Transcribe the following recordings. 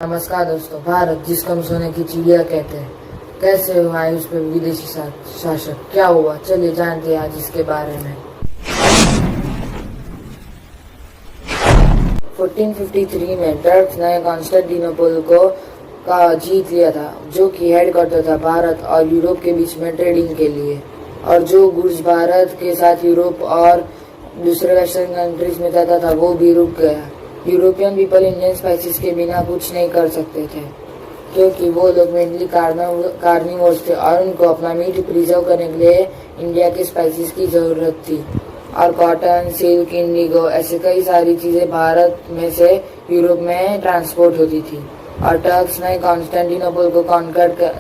नमस्कार दोस्तों। भारत जिसको हम सोने की चिड़िया कहते हैं, कैसे हुआ है उस पर विदेशी शासक, क्या हुआ, चलिए जानते हैं आज इसके बारे में। 1453 में टर्क्स ने कॉन्स्टेंटिनोपल को जीत लिया था, जो कि हेडक्वार्टर था भारत और यूरोप के बीच में ट्रेडिंग के लिए। और जो गुड्स भारत के साथ यूरोप और दूसरे वेस्टर्न कंट्रीज में जाता था वो भी रुक गया। यूरोपियन पीपल इंडियन स्पाइसेस के बिना कुछ नहीं कर सकते थे, क्योंकि वो लोग मेनली कार्निवोर्स थे और उनको अपना मीट प्रिजर्व करने के लिए इंडिया के स्पाइसेस की जरूरत थी। और कॉटन, सिल्क, इंडिगो ऐसे कई सारी चीजें भारत में से यूरोप में ट्रांसपोर्ट होती थी। और टर्क्स ने कॉन्स्टेंटिनोपल को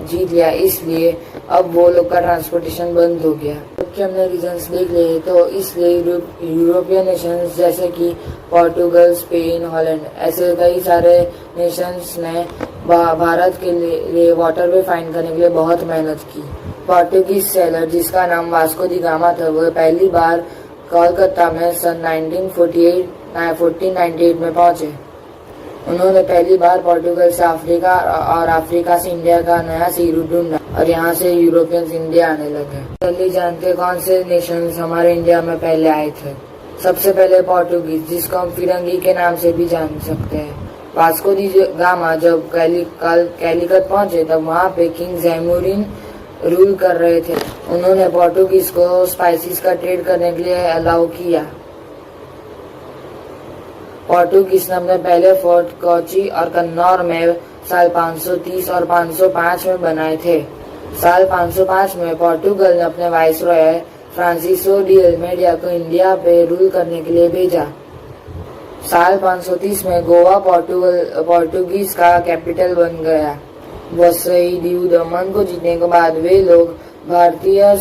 जीत लिया, इसलिए अब वो लोग का ट्रांसपोर्टेशन बंद हो गया। जबकि हमने रीजंस देख लिए तो इसलिए यूरोपियन नेशंस जैसे कि पोर्टुगल, स्पेन, हॉलैंड ऐसे कई सारे नेशंस ने भारत के लिए वाटरवे फाइंड करने के लिए बहुत मेहनत की। पोर्टुगीज सेलर जिसका नाम वास्को दी गामा था, वो पहली बार कोलकाता में सन 1498 में पहुंचे। उन्होंने पहली बार पोर्टुगल से अफ्रीका और अफ्रीका से इंडिया का नया सी रूट ढूंढा और यहाँ से यूरोपियंस इंडिया आने लगे। चलिए जानते कौन से नेशंस हमारे इंडिया में पहले आए थे। सबसे पहले पोर्टुगीज, जिसको हम फिरंगी के नाम से भी जान सकते हैं। वास्को दी गामा जब कैलिकट पहुंचे तब वहाँ पे किंग जैमुरिन रूल कर रहे थे। उन्होंने पोर्टुगीज को स्पाइसेस का ट्रेड करने के लिए अलाउ किया। पोर्टुगीज ने अपने पहले फोर्ट कोची और कन्नौर में साल 530 और 505 में बनाए थे। साल 505 में पोर्टुगल ने अपने वाइसरॉय फ्रांसिसो डी अल्मेडा को इंडिया पे रूल करने के लिए भेजा। साल 530 में गोवा पोर्टुगीज का कैपिटल बन गया। वसई, दीव, दमन को जीतने के बाद वे लोग भारतीय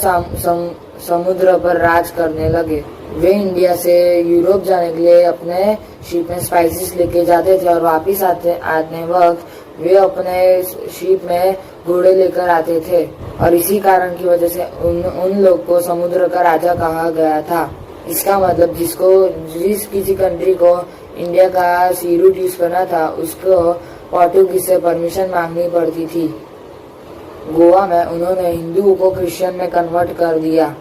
समुद्र पर राज करने लगे। वे इंडिया से यूरोप जाने के लिए अपने शिप में स्पाइसेस लेके जाते थे और वापिस आने वक्त वे अपने शिप में घोड़े लेकर आते थे। और इसी कारण की वजह से उन लोग को समुद्र का राजा कहा गया था। इसका मतलब जिस किसी कंट्री को इंडिया का सी रूट यूज करना था उसको पोर्टुगीज से परमिशन मांगनी पड़ती थी। गोवा में उन्होंने हिंदुओं को क्रिश्चियन में कन्वर्ट कर दिया।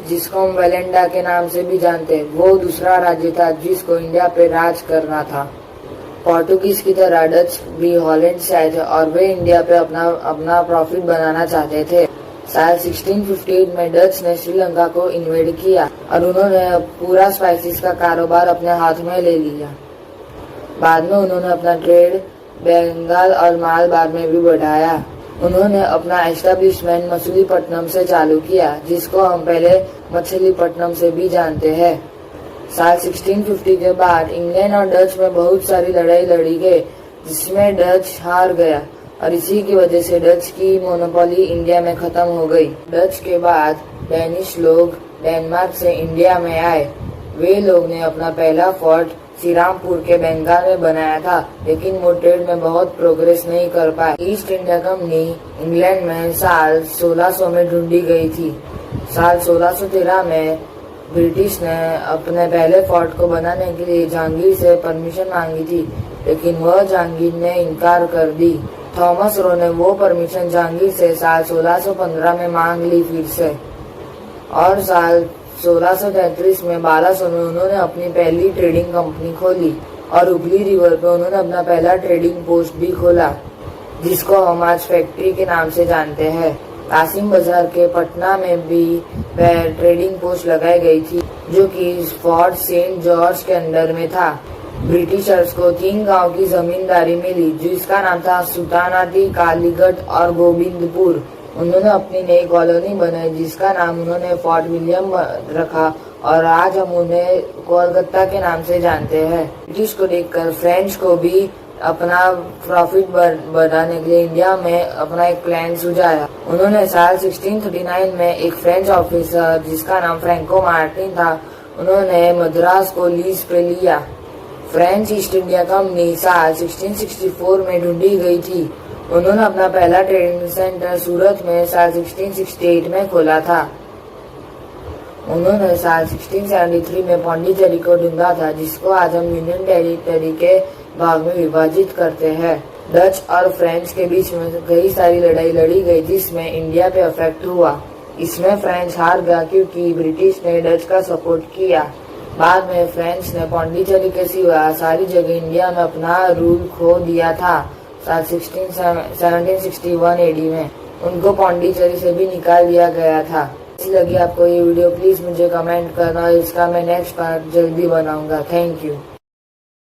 जिसको हम वेलेंडा के नाम से भी जानते हैं, वो दूसरा राज्य था जिसको इंडिया पे राज करना था। पोर्टुगीज की तरह डच भी हॉलैंड से आए थे और वे इंडिया पे अपना प्रॉफिट बनाना चाहते थे। साल 1658 में डच ने श्रीलंका को इन्वेड किया और उन्होंने पूरा स्पाइसेस का कारोबार अपने हाथ में ले लिया। बाद में उन्होंने अपना ट्रेड बंगाल और मालबार में भी बढ़ाया। उन्होंने अपना एस्टेब्लिशमेंट मछलीपट्टनम से चालू किया, जिसको हम पहले मछलीपट्टनम से भी जानते हैं। साल 1650 के बाद इंग्लैंड और डच में बहुत सारी लड़ाई लड़ी गई, जिसमें डच हार गया और इसी की वजह से डच की मोनोपोली इंडिया में खत्म हो गई। डच के बाद डेनिश लोग डेनमार्क से इंडिया में आए। वे लोग ने अपना पहला फोर्ट श्रीरामपुर के बंगाल में बनाया था, लेकिन वो ट्रेड में बहुत प्रोग्रेस नहीं कर पाए। ईस्ट इंडिया कंपनी इंग्लैंड में साल 1600 में ढूंढी गई थी। साल 1613 में ब्रिटिश ने अपने पहले फोर्ट को बनाने के लिए जहांगीर से परमिशन मांगी थी, लेकिन वह जहांगीर ने इनकार कर दी। थॉमस रो ने वो परमिशन जहांगीर से साल 1615 में मांग ली फिर से। और साल 1633 में बालासोर में उन्होंने अपनी पहली ट्रेडिंग कंपनी खोली और हुगली रिवर पे उन्होंने अपना पहला ट्रेडिंग पोस्ट भी खोला, जिसको हम आज फैक्ट्री के नाम से जानते हैं। कासिम बाजार के पटना में भी ट्रेडिंग पोस्ट लगाई गई थी, जो कि फोर्ट सेंट जॉर्ज के अंडर में था। ब्रिटिशर्स को 3 गांव की जमींदारी मिली, जिसका नाम था सुल्तानाती, कालीगढ़ और गोविंदपुर। उन्होंने अपनी नई कॉलोनी बनाई, जिसका नाम उन्होंने फोर्ट विलियम रखा और आज हम उन्हें कोलकाता के नाम से जानते हैं। ब्रिटिश को देखकर फ्रेंच को भी अपना प्रॉफिट बढ़ाने के लिए इंडिया में अपना एक प्लान सुझाया। उन्होंने साल 1639 में एक फ्रेंच ऑफिसर जिसका नाम फ्रैंको मार्टिन था, उन्होंने मद्रास को लीज पे लिया। फ्रेंच ईस्ट इंडिया कंपनी साल 1664 में ढूंढी गई थी। उन्होंने अपना पहला ट्रेडिंग सेंटर सूरत में साल 1668 में खोला था। उन्होंने साल 1673 में पौंडीचेरी को ढूंढा था, जिसको आज हम यूनियन टेरिटरी के भाग में विभाजित करते हैं। डच और फ्रेंच के बीच में कई सारी लड़ाई लड़ी गई जिसमें इंडिया पे अफेक्ट हुआ। इसमें फ्रेंच हार गया क्योंकि ब्रिटिश ने डच का सपोर्ट किया। बाद में फ्रेंच ने पौंडीचेरी के सिवा सारी जगह इंडिया में अपना रूल खो दिया था। साल 1761 एडी में उनको पौंडीचेरी से भी निकाल दिया गया था। अच्छी लगी आपको ये वीडियो प्लीज मुझे कमेंट करना और इसका मैं नेक्स्ट पार्ट जल्दी बनाऊंगा। Thank you.